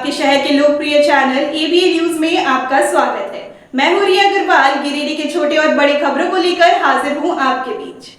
आपके शहर के लोकप्रिय चैनल एबीए न्यूज में आपका स्वागत है। मैं हूं रिया अग्रवाल। गिरिडीह के छोटे और बड़े खबरों को लेकर हाजिर हूं आपके बीच।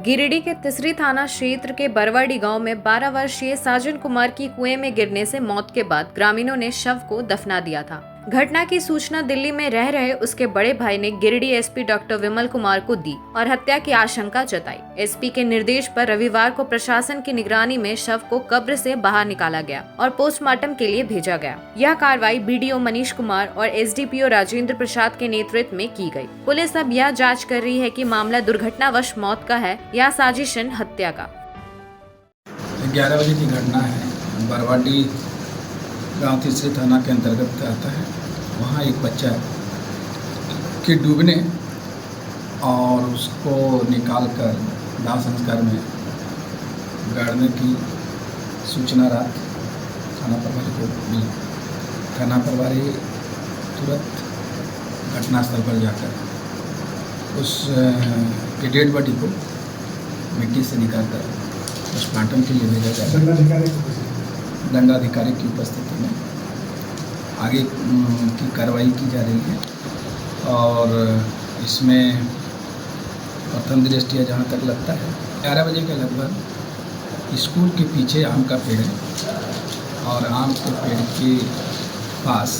गिरिडीह के तिसरी थाना क्षेत्र के बरवाडी गांव में 12 वर्षीय साजन कुमार की कुएं में गिरने से मौत के बाद ग्रामीणों ने शव को दफना दिया था। घटना की सूचना दिल्ली में रह रहे उसके बड़े भाई ने गिरिडीह एसपी डॉक्टर विमल कुमार को दी और हत्या की आशंका जताई। एसपी के निर्देश पर रविवार को प्रशासन की निगरानी में शव को कब्र से बाहर निकाला गया और पोस्टमार्टम के लिए भेजा गया। यह कार्रवाई बीडीओ मनीष कुमार और एसडीपीओ राजेंद्र प्रसाद के नेतृत्व में की गई। पुलिस अब यह जाँच कर रही है कि मामला दुर्घटनावश मौत का है या साजिशन हत्या का। 11 बजे की घटना है। बरवाडी गांव तीसरे थाना के अंतर्गत आता है। वहाँ एक बच्चा के डूबने और उसको निकाल कर दाह संस्कार में गाड़ने की सूचना रात थाना प्रभारी को मिली। थाना प्रभारी तुरंत घटनास्थल पर जाकर उस डेड बॉडी को मिट्टी से निकालकर पोस्टमार्टम के लिए भेजा जाएगा। दंडाधिकारी की उपस्थिति में आगे की कार्रवाई की जा रही है और इसमें प्रथम दृष्टया जहाँ तक लगता है 11 बजे के लगभग स्कूल के पीछे आम का पेड़ है और आम के पेड़ के पास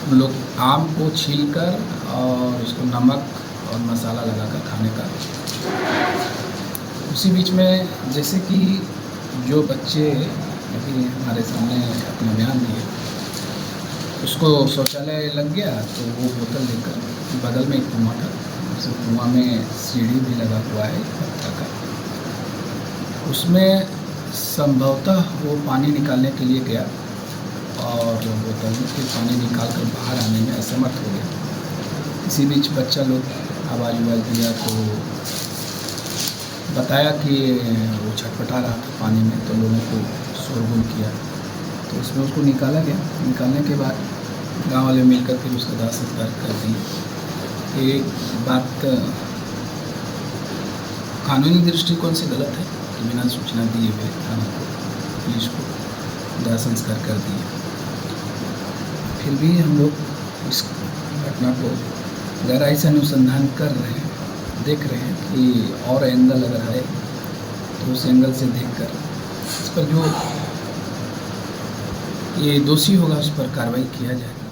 हम लोग आम को छीलकर और उसको नमक और मसाला लगाकर खाने का। उसी बीच में जैसे कि जो बच्चे अभी हमारे सामने अपना बयान दिए, उसको शौचालय लग गया तो वो बोतल लेकर बगल में एक कुआं था, उस कुआं में सीढ़ी भी लगा हुआ है पत्थर का, उसमें संभवतः वो पानी निकालने के लिए गया और बोतल से पानी निकाल कर बाहर आने में असमर्थ हो गया। इसी बीच बच्चा लोग आवाज़ दिया तो बताया कि वो छटपटा रहा था पानी में, तो लोगों को शोरगुल किया तो उसमें उसको निकाला गया। निकालने के बाद गांव वाले मिलकर फिर उसका दाह संस्कार कर दिए। एक बात कानूनी दृष्टिकोण से गलत है कि बिना सूचना दिए हुए थाना को पुलिस को दाह संस्कार कर दिए। फिर भी हम लोग इस घटना को गहराई से अनुसंधान कर रहे हैं, देख रहे हैं कि और एंगल अगर आए तो उस एंगल से देखकर इस पर जो ये दोषी होगा उस पर कार्रवाई किया जाएगा।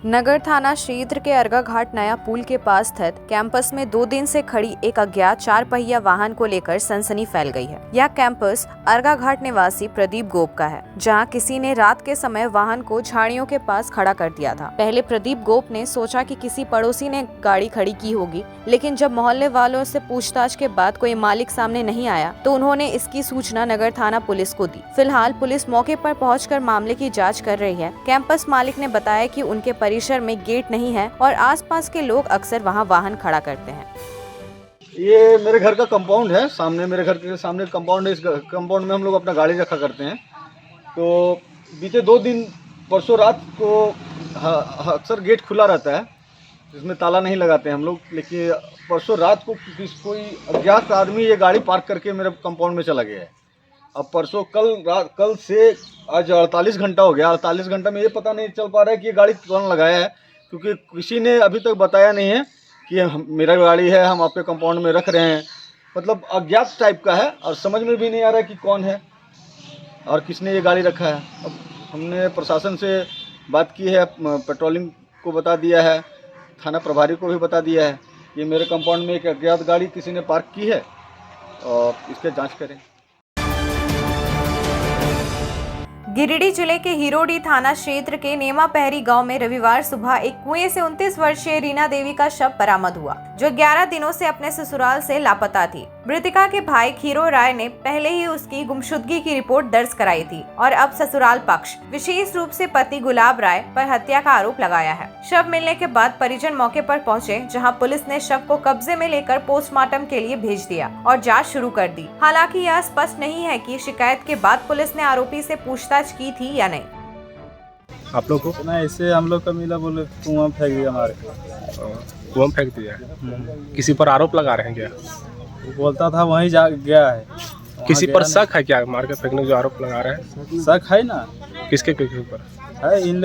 नगर थाना क्षेत्र के अर्गा घाट नया पुल के पास स्थित कैंपस में 2 दिन से खड़ी एक अज्ञात 4 पहिया वाहन को लेकर सनसनी फैल गई है। यह कैंपस अर्गा घाट निवासी प्रदीप गोप का है, जहां किसी ने रात के समय वाहन को झाड़ियों के पास खड़ा कर दिया था। पहले प्रदीप गोप ने सोचा कि किसी पड़ोसी ने गाड़ी खड़ी की होगी, लेकिन जब मोहल्ले वालों से पूछताछ के बाद कोई मालिक सामने नहीं आया तो उन्होंने इसकी सूचना नगर थाना पुलिस को दी। फिलहाल पुलिस मौके पर पहुंचकर मामले की जांच कर रही है। कैंपस मालिक ने बताया कि उनके परिसर में गेट नहीं है और आसपास के लोग अक्सर वहां वाहन खड़ा करते हैं। ये मेरे घर का कंपाउंड है, सामने मेरे घर के सामने कंपाउंड है। इस कंपाउंड में हम लोग अपना गाड़ी रखा करते हैं। तो बीते 2 दिन परसों रात को अक्सर गेट खुला रहता है, इसमें ताला नहीं लगाते हम लोग, लेकिन परसों रात को कोई अज्ञात आदमी ये गाड़ी पार्क करके मेरे कंपाउंड में चला गया है। अब परसों कल से आज 48 घंटा हो गया। 48 घंटा में ये पता नहीं चल पा रहा है कि ये गाड़ी कौन लगाया है, क्योंकि किसी ने अभी तक बताया नहीं है कि मेरा गाड़ी है, हम आपके कंपाउंड में रख रहे हैं। मतलब अज्ञात टाइप का है और समझ में भी नहीं आ रहा है कि कौन है और किसने ये गाड़ी रखा है। अब हमने प्रशासन से बात की है, पेट्रोलिंग को बता दिया है, थाना प्रभारी को भी बता दिया है। ये मेरे कंपाउंड में एक अज्ञात गाड़ी किसी ने पार्क की है और इसके जाँच करें। गिरिडीह जिले के हिरोडी थाना क्षेत्र के नेमापहरी गांव में रविवार सुबह एक कुएं से 29 वर्षीय रीना देवी का शव बरामद हुआ, जो 11 दिनों से अपने ससुराल से लापता थी। मृतका के भाई खीरो राय ने पहले ही उसकी गुमशुदगी की रिपोर्ट दर्ज कराई थी और अब ससुराल पक्ष विशेष रूप से पति गुलाब राय पर हत्या का आरोप लगाया है। शव मिलने के बाद परिजन मौके पर पहुंचे, जहां पुलिस ने शव को कब्जे में लेकर पोस्टमार्टम के लिए भेज दिया और जांच शुरू कर दी। हालांकि यह स्पष्ट नहीं है कि शिकायत के बाद पुलिस ने आरोपी से पूछताछ की थी या नहीं। आप लोग को ना इससे हम लोग का मिला, बोले कुआं फेंक दिया हमारे। कुआं फेंक दिया। किसी पर आरोप लगा रहे हैं क्या? वो बोलता था वहीं जा गया है। वहाँ किसी गया पर नहीं। शक है क्या? मार के फेंकने का जो आरोप लगा रहे हैं, शक है ना, किसके किसके ऊपर? है इन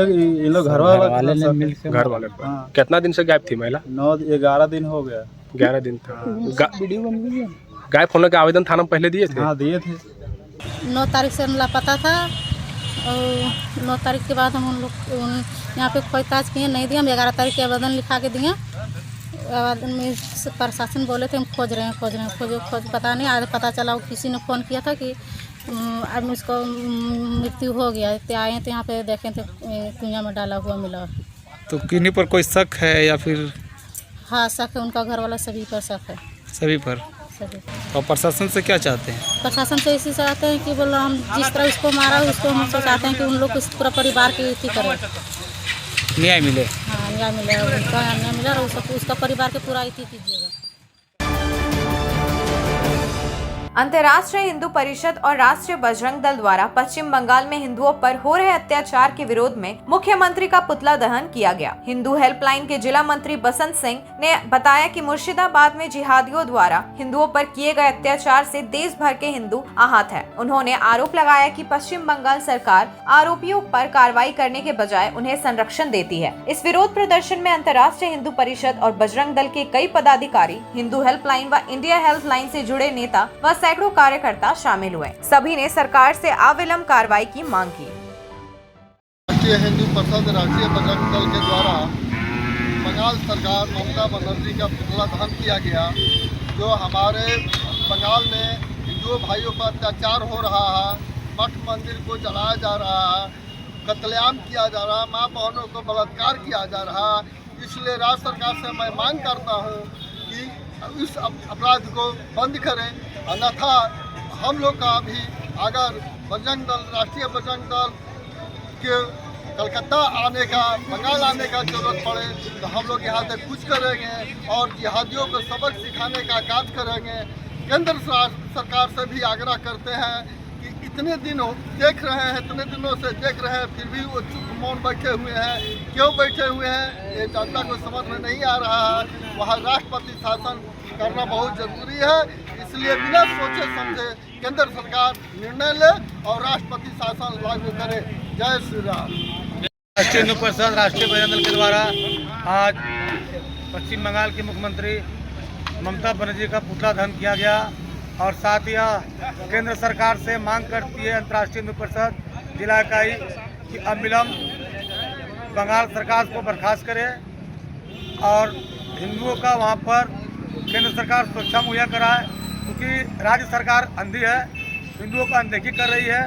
लोग घर वाले ने मिल के घर वाले पर। हाँ। कितना दिन से गायब थी महिला? 9-11 दिन हो गया। 11 दिन था। गायब होने का आवेदन थाना में पहले दिए थे? हाँ दिए थे। 9 तारीख से लापता था और 9 तारीख के बाद हम उन लोग यहाँ पे पूछताछ किए, नहीं दिए। हम 11 तारीख के आवेदन लिखा के दिए। आवेदन में प्रशासन बोले थे हम खोज रहे हैं, खोज पता नहीं। आज पता चला वो किसी ने फ़ोन किया था कि अब उसको मृत्यु हो गया। तो आए थे यहाँ पे, देखे थे कुइयाँ में डाला हुआ मिला। तो किन्हीं पर कोई शक है या फिर? हाँ शक है, उनका घर वाला सभी पर शक है। सभी पर? सभी। और प्रशासन से क्या चाहते हैं? प्रशासन से इसी चाहते हैं कि बोलो हम जिस तरह उसको मारा उसको हम चाहते हैं कि उन लोग को पूरा परिवार की इति करें। न्याय मिले। हाँ न्याय मिले, उनका न्याय मिला और उसका परिवार के पूरा इति कीजिएगा। अंतर्राष्ट्रीय हिंदू परिषद और राष्ट्रीय बजरंग दल द्वारा पश्चिम बंगाल में हिंदुओं पर हो रहे अत्याचार के विरोध में मुख्यमंत्री का पुतला दहन किया गया। हिंदू हेल्पलाइन के जिला मंत्री बसंत सिंह ने बताया कि मुर्शिदाबाद में जिहादियों द्वारा हिंदुओं पर किए गए अत्याचार से देश भर के हिंदू आहत हैं। उन्होंने आरोप लगाया कि पश्चिम बंगाल सरकार आरोपियों पर कार्रवाई करने के बजाय उन्हें संरक्षण देती है। इस विरोध प्रदर्शन में अंतर्राष्ट्रीय हिंदू परिषद और बजरंग दल के कई पदाधिकारी, हिंदू हेल्पलाइन व इंडिया हेल्पलाइन से जुड़े नेता व सैकड़ों कार्यकर्ता शामिल हुए। सभी ने सरकार से अविलंब कार्रवाई की मांग की। राष्ट्रीय हिंदू परिषद, राष्ट्रीय बजरंग दल के द्वारा बंगाल सरकार ममता बनर्जी का पुतला दहन किया गया। जो हमारे बंगाल में हिंदू भाइयों पर अत्याचार हो रहा है, मठ मंदिर को जलाया जा रहा है, कत्लेआम किया जा रहा है, माँ बहनों को बलात्कार किया जा रहा है। इसलिए राज्य सरकार से मैं मांग करता हूँ कि इस अपराध को बंद करें, अन्यथा हम लोग का भी अगर बजरंग दल, राष्ट्रीय बजरंग दल के कलकत्ता आने का, बंगाल आने का जरूरत पड़े तो हम लोग यहाँ से कुछ करेंगे और जिहादियों को सबक सिखाने का कार्य करेंगे। केंद्र सरकार से भी आग्रह करते हैं कि इतने दिन देख रहे हैं, इतने दिनों से देख रहे हैं, फिर भी वो चुप मौन बैठे हुए हैं। क्यों बैठे हुए हैं ये जनता को समझ में नहीं आ रहा है। वहाँ राष्ट्रपति शासन करना बहुत जरूरी है। इसलिए बिना सोचे समझे केंद्र सरकार निर्णय ले और राष्ट्रपति शासन लागू करे। जय श्री राम। राष्ट्रीय हिंदू परिषद, राष्ट्रीय बजरंग दल के द्वारा आज पश्चिम बंगाल की मुख्यमंत्री ममता बनर्जी का पुतला दहन किया गया और साथ ही केंद्र सरकार से मांग करती है अंतर्राष्ट्रीय हिंदू परिषद जिला इकाई कि अविलंब बंगाल सरकार को बर्खास्त करे और हिंदुओं का वहाँ पर केंद्र सरकार सुरक्षा मुहैया कराए, क्योंकि राज्य सरकार अंधी है, हिंदुओं को अनदेखी कर रही है,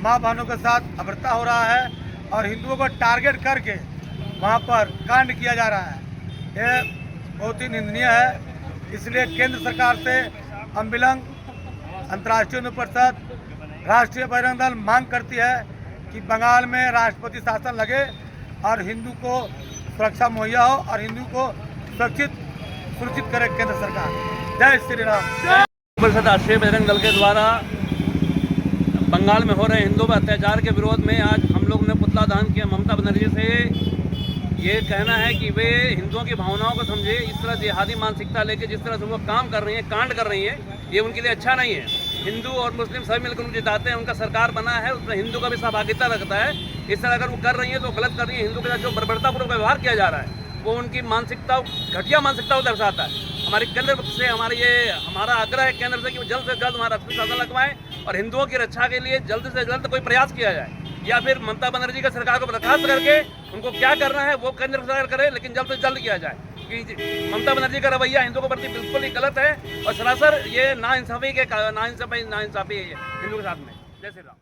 माँ बहनों के साथ अभद्रता हो रहा है और हिंदुओं को टारगेट करके वहाँ पर कांड किया जा रहा है। यह बहुत ही निंदनीय है। इसलिए केंद्र सरकार से अविलंब अंतर्राष्ट्रीय हिंदू परिषद, राष्ट्रीय बजरंग दल मांग करती है कि बंगाल में राष्ट्रपति शासन लगे और हिंदू को सुरक्षा मुहैया हो और हिंदू को सुरक्षित करे केंद्र सरकार। जय श्री राम। परिषद राष्ट्रीय बजरंग दल के द्वारा बंगाल में हो रहे हिंदुओं पर अत्याचार के विरोध में आज हम लोग ने पुतला दहन किया। ममता बनर्जी से ये कहना है कि वे हिंदुओं की भावनाओं को समझे। इस तरह जिहादी मानसिकता लेके जिस तरह से वो काम कर रही हैं, कांड कर रही हैं, ये उनके लिए अच्छा नहीं है। हिंदू और मुस्लिम सभी मिलकर उनको जिताते हैं, उनका सरकार बना है, उसमें हिंदू का भी सहभागिता रखता है। इस तरह अगर वो कर रही है तो गलत कर रही है। हिंदू के साथ जो बर्बरतापूर्वक व्यवहार किया जा रहा है वो उनकी मानसिकता, घटिया मानसिकता को दर्शाता है। हमारी केंद्र से हमारा आग्रह है केंद्र से कि वो जल्द से जल्द हमारा राष्ट्रीय शासन लगवाएं और हिंदुओं की रक्षा के लिए जल्द से जल्द कोई प्रयास किया जाए, या फिर ममता बनर्जी का सरकार को बर्खास्त करके उनको क्या करना है वो केंद्र सरकार करे, लेकिन जल्द से जल्द किया जाए। कि ममता बनर्जी का रवैया हिंदुओं के प्रति बिल्कुल ही गलत है और सरासर ये नाइंसाफी है हिंदू के साथ में। जय श्री राम।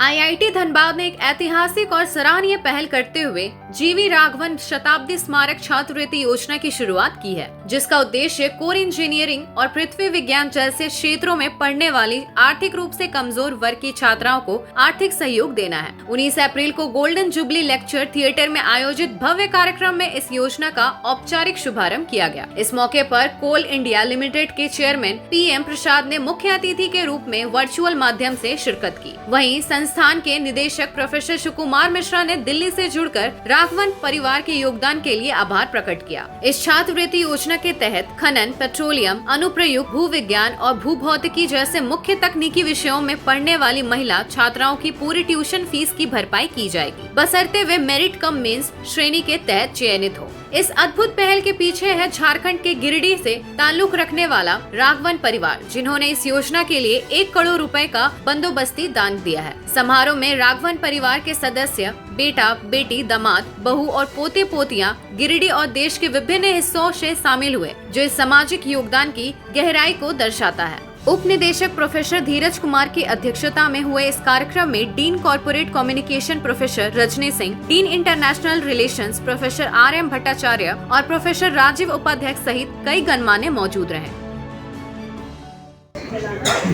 आईआईटी धनबाद ने एक ऐतिहासिक और सराहनीय पहल करते हुए जीवी राघवन शताब्दी स्मारक छात्रवृत्ति योजना की शुरुआत की है, जिसका उद्देश्य कोर इंजीनियरिंग और पृथ्वी विज्ञान जैसे क्षेत्रों में पढ़ने वाली आर्थिक रूप से कमजोर वर्ग की छात्राओं को आर्थिक सहयोग देना है। 19 अप्रैल को गोल्डन जुबली लेक्चर थिएटर में आयोजित भव्य कार्यक्रम में इस योजना का औपचारिक शुभारंभ किया गया। इस मौके पर कोल इंडिया लिमिटेड के चेयरमैन PM प्रसाद ने मुख्य अतिथि के रूप में वर्चुअल माध्यम से शिरकत की। वहीं संस्थान के निदेशक प्रोफेसर सुकुमार मिश्रा ने दिल्ली से जुड़कर राघवन परिवार के योगदान के लिए आभार प्रकट किया। इस छात्रवृत्ति योजना योजना के तहत खनन, पेट्रोलियम, अनुप्रयुक्त भूविज्ञान और भूभौतिकी जैसे मुख्य तकनीकी विषयों में पढ़ने वाली महिला छात्राओं की पूरी ट्यूशन फीस की भरपाई की जाएगी, बशर्ते वे मेरिट कम मीन्स श्रेणी के तहत चयनित हो। इस अद्भुत पहल के पीछे है झारखंड के गिरिडीह से ताल्लुक रखने वाला राघवन परिवार, जिन्होंने इस योजना के लिए 1 करोड़ रुपए का बंदोबस्ती दान दिया है। समारोह में राघवन परिवार के सदस्य, बेटा, बेटी, दामाद, बहू और पोते पोतियां गिरिडीह और देश के विभिन्न हिस्सों से शामिल हुए, जो इस सामाजिक योगदान की गहराई को दर्शाता है। उप निदेशक प्रोफेसर धीरज कुमार की अध्यक्षता में हुए इस कार्यक्रम में dean corporate communication professor Rajni Singh, dean international relations professor RM Bhattacharya और प्रोफेसर राजीव उपाध्याय सहित कई गणमान्य मौजूद रहे।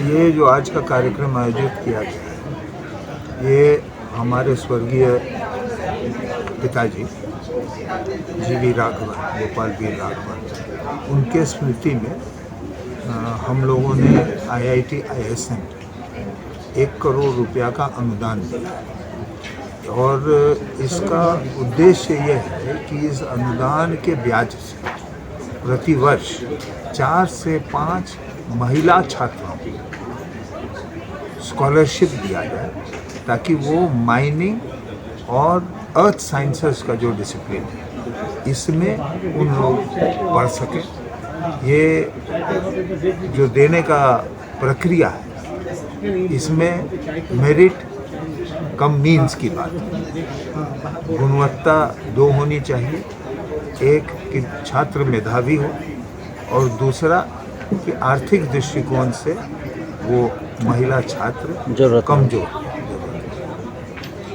ये जो आज का कार्यक्रम आयोजित किया गया है, ये हमारे स्वर्गीय पिताजी GV राघवन, गोपाल वीर राघवन, उनके स्मृति में हम लोगों ने IIT ISM 1 करोड़ रुपया का अनुदान दिया और इसका उद्देश्य ये है कि इस अनुदान के ब्याज से प्रतिवर्ष 4 से 5 महिला छात्राओं को स्कॉलरशिप दिया जाए, ताकि वो माइनिंग और अर्थ साइंसेस का जो डिसिप्लिन है इसमें उन लोग पढ़ सकें। ये जो देने का प्रक्रिया है इसमें मेरिट कम मीन्स की बात है। गुणवत्ता 2 होनी चाहिए, एक कि छात्र मेधावी हो और दूसरा कि आर्थिक दृष्टिकोण से वो महिला छात्र कमजोर,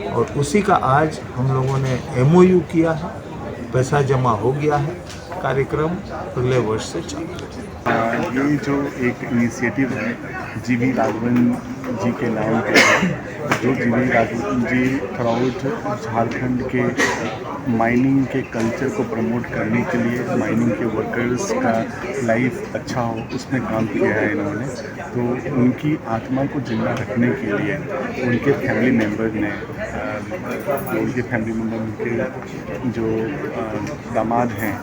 और उसी का आज हम लोगों ने MOU किया है, पैसा जमा हो गया है, कार्यक्रम अगले वर्ष से चालू है। ये जो एक इनिशिएटिव है GV राघवन जी के नाम पे है, जो GV राघवन जी थ्रूआउट झारखंड के माइनिंग के कल्चर को प्रमोट करने के लिए, माइनिंग के वर्कर्स का लाइफ अच्छा हो उसमें काम किया है इन्होंने। तो उनकी आत्मा को जिंदा रखने के लिए उनके फैमिली मेम्बर ने, उनके जो दामाद हैं,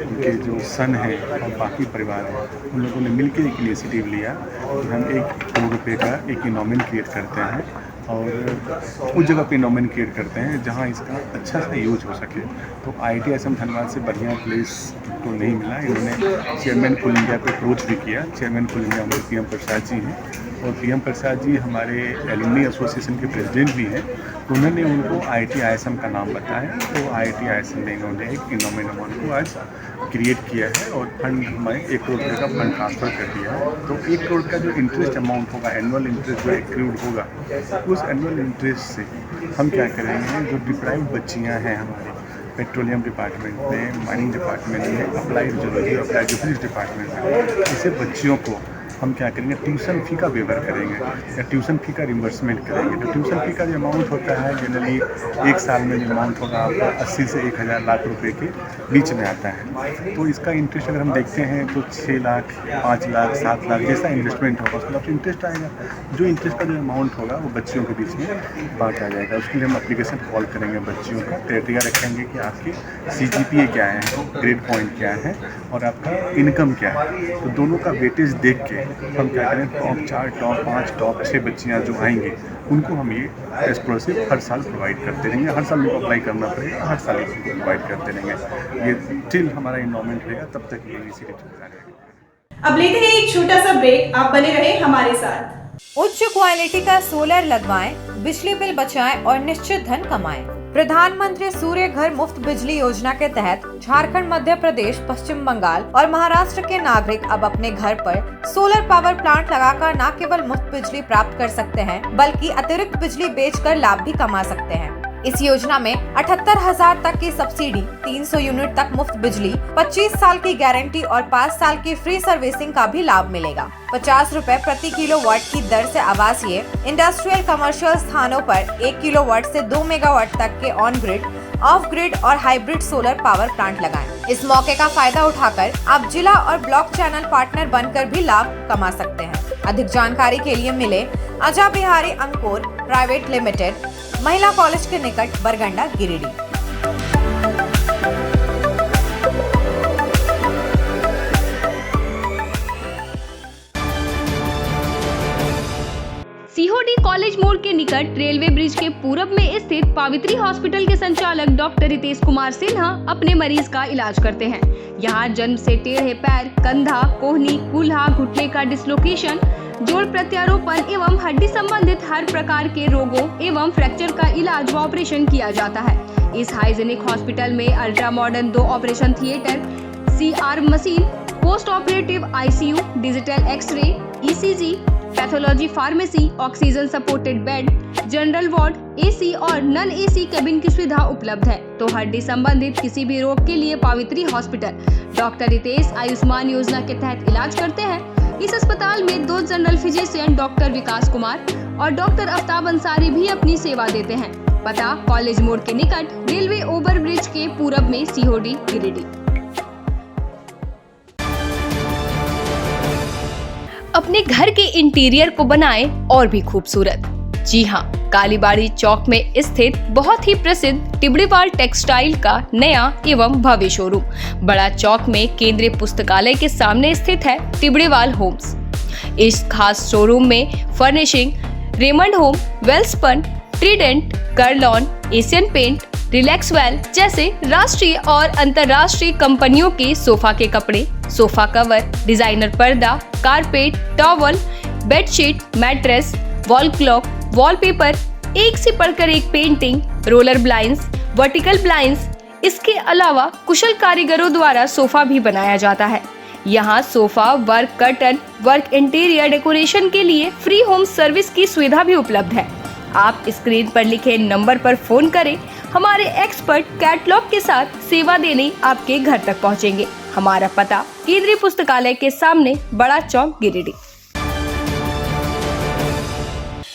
उनके जो सन हैं और बाकी परिवार हैं, उन लोगों ने मिलकर एक इनिशिएटिव लिया कि हम 1 करोड़ रुपये का एक इनोमेंट क्रिएट करते हैं और उस जगह पे इनोमेंट क्रिएट करते हैं जहां इसका अच्छा सा यूज हो सके। तो IIT ISM धनबाद से बढ़िया प्लेस तो नहीं मिला। इन्होंने चेयरमैन कुल इंडिया पे अप्रोच भी किया। चेयरमैन कुल इंडिया हमारे PM प्रसाद जी हैं और PM प्रसाद जी हमारे एलुमनी एसोसिएशन के प्रेसिडेंट भी हैं। तो उन्होंने उनको IIT ISM का नाम बताया, तो IIT ISM ने इन्होंने एक इनोमेंट अमाउंट को आज क्रिएट किया है और फंड हमें 1 करोड़ रुपये का फंड ट्रांसफ़र कर दिया है। तो 1 करोड़ का जो इंटरेस्ट अमाउंट होगा, एनुअल इंटरेस्ट जो एक्रूड होगा, उस एनुअल इंटरेस्ट से हम क्या करेंगे, जो डिप्राइव्ड बच्चियाँ हैं हमारी पेट्रोलियम डिपार्टमेंट में, माइनिंग डिपार्टमेंट में, applied geology, applied physics department में, ऐसे बच्चियों को हम क्या करेंगे, ट्यूशन फ़ी का वेवर करेंगे या ट्यूशन फ़ी का रिम्बर्समेंट करेंगे। तो ट्यूशन फ़ी का जो अमाउंट होता है जनरली 1 साल में जो अमाउंट होगा आपका 80 से 1000 लाख रुपए के बीच में आता है। तो इसका इंटरेस्ट अगर हम देखते हैं तो 6 लाख, 5 लाख, 7 लाख जैसा इन्वेस्टमेंट होगा उसके बाद इंटरेस्ट आएगा। जो इंटरेस्ट का जो अमाउंट होगा वो बच्चियों के बीच में बांटा जाएगा। उसके लिए हम एप्लीकेशन कॉल करेंगे बच्चियों का, क्राइटेरिया रखेंगे कि आपके CGPA क्या है, ग्रेड पॉइंट क्या है और आपका इनकम क्या है। तो दोनों का वेटेज देख के हम क्या करें, टॉप 4, टॉप 5, टॉप 6 बच्चियाँ जो आएंगी उनको हम ये स्कॉलरशिप हर साल प्रोवाइड करते रहेंगे। हर साल उनको अप्लाई करना पड़ेगा, हर साल इसको प्रोवाइड करते रहेंगे। ये टिल हमारा इनोमेंट रहेगा तब तक ये इनिशिएटिव चलता रहेगा। अब लेते हैं एक छोटा सा ब्रेक, आप बने रहे हमारे साथ। उच्च क्वालिटी का सोलर लगवाएं, बिजली बिल बचाएं और निश्चित धन कमाएं। प्रधानमंत्री सूर्य घर मुफ्त बिजली योजना के तहत झारखंड, मध्य प्रदेश, पश्चिम बंगाल और महाराष्ट्र के नागरिक अब अपने घर पर सोलर पावर प्लांट लगाकर न केवल मुफ्त बिजली प्राप्त कर सकते हैं, बल्कि अतिरिक्त बिजली बेचकर लाभ भी कमा सकते हैं। इस योजना में 78,000 तक की सब्सिडी, 300 यूनिट तक मुफ्त बिजली, 25 साल की गारंटी और 5 साल की फ्री सर्विसिंग का भी लाभ मिलेगा। 50 रुपए प्रति किलोवाट की दर से आवासीय, इंडस्ट्रियल, कमर्शियल स्थानों पर 1 किलोवाट से 2 मेगावाट तक के ऑन ग्रिड, ऑफ ग्रिड और हाइब्रिड सोलर पावर प्लांट लगाएं। इस मौके का फायदा उठाकर आप जिला और ब्लॉक चैनल पार्टनर बनकर भी लाभ कमा सकते हैं। अधिक जानकारी के लिए मिले अजा बिहारी अंकुर प्राइवेट लिमिटेड, महिला कॉलेज के निकट, बरगंडा, गिरिडीह। सीहोडी कॉलेज मोड़ के निकट रेलवे ब्रिज के पूरब में स्थित पावित्री हॉस्पिटल के संचालक डॉक्टर रितेश कुमार सिन्हा अपने मरीज का इलाज करते हैं। यहाँ जन्म से टेढ़े पैर, कंधा, कोहनी, कूल्हा, घुटने का डिसलोकेशन, जोड़ प्रत्यारोपण एवं हड्डी संबंधित हर प्रकार के रोगों एवं फ्रैक्चर का इलाज व ऑपरेशन किया जाता है। इस हाइजेनिक हॉस्पिटल में ultra modern 2 operation theatre, CR machine, post operative ICU, digital x-ray, ECG, pathology pharmacy, oxygen supported bed, general ward, AC और नॉन AC केबिन की सुविधा उपलब्ध है। तो हड्डी संबंधित किसी भी रोग के लिए पावित्री हॉस्पिटल डॉक्टर रितेश आयुष्मान योजना के तहत इलाज करते हैं। इस अस्पताल में 2 जनरल फिजिशियन डॉक्टर विकास कुमार और डॉक्टर आफ्ताब अंसारी भी अपनी सेवा देते हैं। पता कॉलेज मोड़ के निकट रेलवे ओवर ब्रिज के पूरब में, सीहोडी, गिरिडीह। अपने घर के इंटीरियर को बनाएं और भी खूबसूरत। जी हाँ, कालीबाड़ी चौक में स्थित बहुत ही प्रसिद्ध टिबड़ीवाल टेक्सटाइल का नया एवं भव्य शोरूम बड़ा चौक में केंद्रीय पुस्तकालय के सामने स्थित है टिबड़ीवाल होम्स। इस खास शोरूम में furnishing, Raymond home, Welspun, Trident, Kurlon, Asian paint, Relaxwell जैसे राष्ट्रीय और अंतर्राष्ट्रीय कंपनियों के सोफा के कपड़े, सोफा कवर, डिजाइनर पर्दा, carpet, towel, bedsheet, mattress, wall clock, wallpaper, एक से बढ़कर एक painting, roller blinds, vertical blinds, इसके अलावा कुशल कारीगरों द्वारा सोफा भी बनाया जाता है। यहाँ sofa work, curtain work, interior decoration के लिए फ्री होम सर्विस की सुविधा भी उपलब्ध है। आप स्क्रीन पर लिखे नंबर पर फोन करें, हमारे एक्सपर्ट कैटलॉग के साथ सेवा देने आपके घर तक पहुंचेंगे। हमारा पता केंद्रीय पुस्तकालय के सामने, बड़ा चौक, गिरिडीह।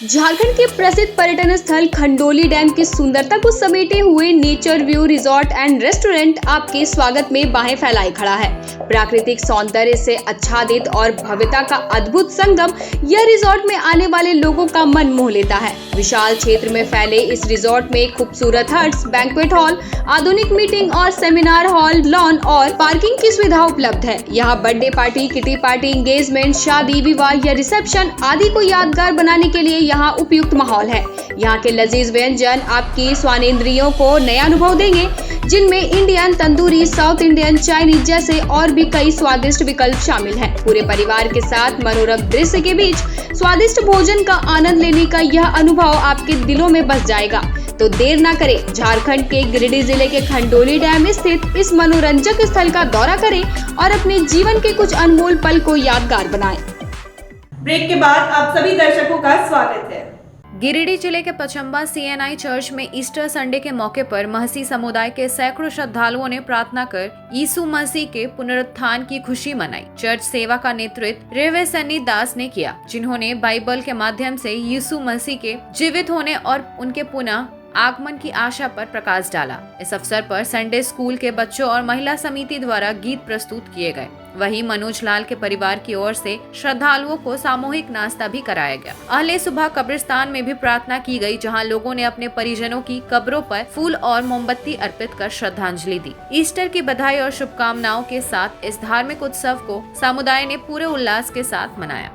झारखंड के प्रसिद्ध पर्यटन स्थल खंडोली डैम की सुंदरता को समेटे हुए nature view resort and restaurant आपके स्वागत में बाहें फैलाए खड़ा है। प्राकृतिक सौंदर्य से आच्छादित और भव्यता का अद्भुत संगम यह रिजॉर्ट में आने वाले लोगों का मन मोह लेता है। विशाल क्षेत्र में फैले इस रिजॉर्ट में खूबसूरत हट्स, बैंक्वेट हॉल, आधुनिक मीटिंग और सेमिनार हॉल, लॉन और पार्किंग की सुविधा उपलब्ध है। यहाँ birthday party, kitty party, engagement, शादी, विवाह या रिसेप्शन आदि को यादगार बनाने के लिए यहाँ उपयुक्त माहौल है। यहाँ के लजीज व्यंजन आपकी स्वानेंद्रियों को नया अनुभव देंगे, जिनमें Indian, tandoori, south Indian, Chinese जैसे और भी कई स्वादिष्ट विकल्प शामिल हैं। पूरे परिवार के साथ मनोरम दृश्य के बीच स्वादिष्ट भोजन का आनंद लेने का यह अनुभव आपके दिलों में बस जाएगा। तो देर ना करें, झारखंड के गिरिडीह जिले के खंडोली डैम स्थित इस मनोरंजक स्थल का दौरा करें और अपने जीवन के कुछ अनमोल पल को यादगार बनाएं। ब्रेक के बाद आप सभी दर्शकों का स्वागत है। गिरिडीह जिले के पचम्बा CNI चर्च में ईस्टर संडे के मौके पर महसी समुदाय के सैकड़ों श्रद्धालुओं ने प्रार्थना कर यीशु मसीह के पुनरुत्थान की खुशी मनाई। चर्च सेवा का नेतृत्व रेवे सन्नी दास ने किया, जिन्होंने बाइबल के माध्यम से यीशु मसीह के जीवित होने और उनके पुनः आगमन की आशा पर प्रकाश डाला। इस अवसर पर संडे स्कूल के बच्चों और महिला समिति द्वारा गीत प्रस्तुत किए गए। वहीं मनोज लाल के परिवार की ओर से श्रद्धालुओं को सामूहिक नाश्ता भी कराया गया। अहले सुबह कब्रिस्तान में भी प्रार्थना की गई, जहां लोगों ने अपने परिजनों की कब्रों पर फूल और मोमबत्ती अर्पित कर श्रद्धांजलि दी। ईस्टर की बधाई और शुभकामनाओं के साथ इस धार्मिक उत्सव को समुदाय ने पूरे उल्लास के साथ मनाया।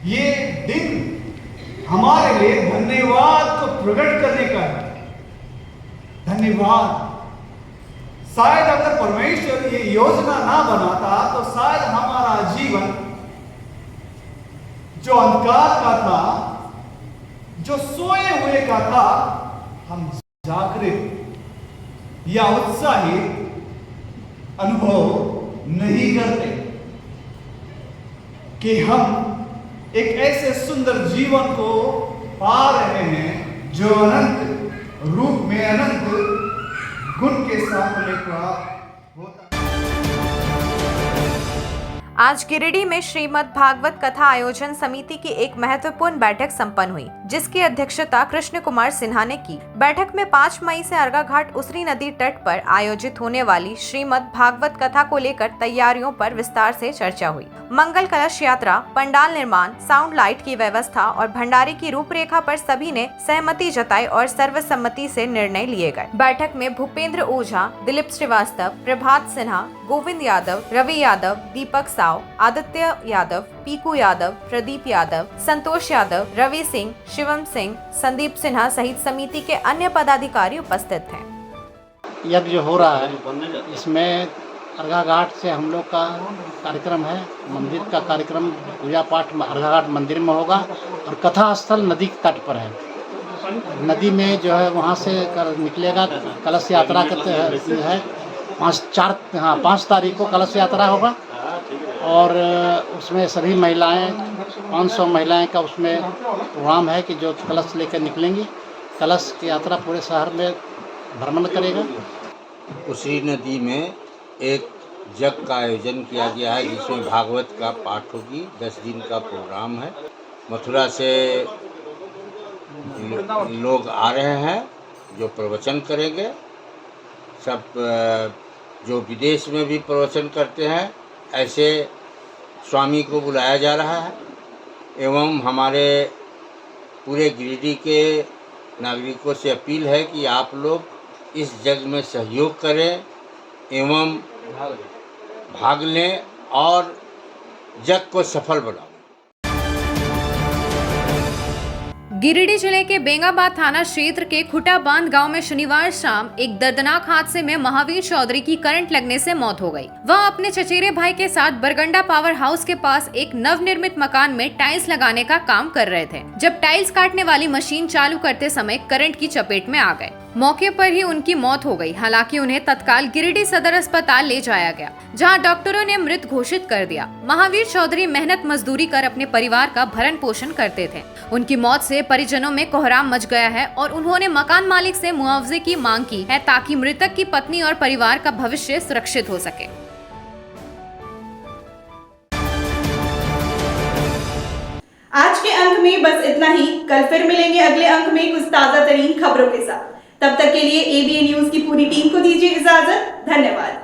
ये दिन हमारे लिए धन्यवाद को प्रकट करने का है। धन्यवाद। शायद अगर परमेश्वर ये योजना ना बनाता तो शायद हमारा जीवन जो अंधकार का था, जो सोए हुए का था, हम जागृत या उत्साहित अनुभव नहीं करते कि हम एक ऐसे सुंदर जीवन को पा रहे हैं जो अनंत रूप में, अनंत गुण के साथ लेकर होता है। आज गिरिडीह में श्रीमद् भागवत कथा आयोजन समिति की एक महत्वपूर्ण बैठक संपन्न हुई, जिसकी अध्यक्षता कृष्ण कुमार सिन्हा ने की। बैठक में 5 मई से अर्गा घाट उसरी नदी तट पर आयोजित होने वाली श्रीमद् भागवत कथा को लेकर तैयारियों पर विस्तार से चर्चा हुई। मंगल कलश यात्रा, पंडाल निर्माण, साउंड लाइट की व्यवस्था और भंडारे की रूपरेखा पर सभी ने सहमति जताई और सर्वसम्मति से निर्णय लिए गए। बैठक में भूपेंद्र ओझा, दिलीप श्रीवास्तव, प्रभात सिन्हा, गोविंद यादव, रवि यादव, दीपक साव, आदित्य यादव, पीकू यादव, प्रदीप यादव, संतोष यादव, रवि सिंह, शिवम सिंह, संदीप सिन्हा सहित समिति के अन्य पदाधिकारी उपस्थित थे। यज्ञ जो हो रहा है इसमें अर्गा घाट से हम लोग का कार्यक्रम है। मंदिर का कार्यक्रम पूजा पाठ अर्गा घाट मंदिर में होगा और कथा स्थल नदी के तट पर है। नदी में जो है वहाँ से निकलेगा कलश यात्रा करते है। 5 तारीख को कलश यात्रा होगा और उसमें सभी महिलाएं 500 महिलाएं का उसमें प्रोग्राम है कि जो कलश लेकर निकलेंगी। कलश की यात्रा पूरे शहर में भ्रमण करेगा। उसी नदी में एक यज्ञ का आयोजन किया गया है जिसमें भागवत का पाठ होगी। 10 दिन का प्रोग्राम है। मथुरा से लोग आ रहे हैं जो प्रवचन करेंगे। सब जो विदेश में भी प्रवचन करते हैं ऐसे स्वामी को बुलाया जा रहा है एवं हमारे पूरे गिरिडीह के नागरिकों से अपील है कि आप लोग इस यज्ञ में सहयोग करें एवं भाग लें और यज्ञ को सफल बनाओ। गिरिडीह जिले के बेंगाबाद थाना क्षेत्र के खुटा बांध गांव में शनिवार शाम एक दर्दनाक हादसे में महावीर चौधरी की करंट लगने से मौत हो गई। वह अपने चचेरे भाई के साथ बरगंडा पावर हाउस के पास एक नवनिर्मित मकान में टाइल्स लगाने का काम कर रहे थे, जब टाइल्स काटने वाली मशीन चालू करते समय करंट की चपेट में आ गए। मौके पर ही उनकी मौत हो गई। हालांकि उन्हें तत्काल गिरिडीह सदर अस्पताल ले जाया गया, जहां डॉक्टरों ने मृत घोषित कर दिया। महावीर चौधरी मेहनत मजदूरी कर अपने परिवार का भरण पोषण करते थे। उनकी मौत से परिजनों में कोहराम मच गया है और उन्होंने मकान मालिक से मुआवजे की मांग की है ताकि मृतक की पत्नी और परिवार का भविष्य सुरक्षित हो सके। आज के अंक में बस इतना ही। कल फिर मिलेंगे अगले अंक में कुछ ताजा तरीन खबरों के साथ। तब तक के लिए एबीएन न्यूज की पूरी टीम को दीजिए इजाजत। धन्यवाद।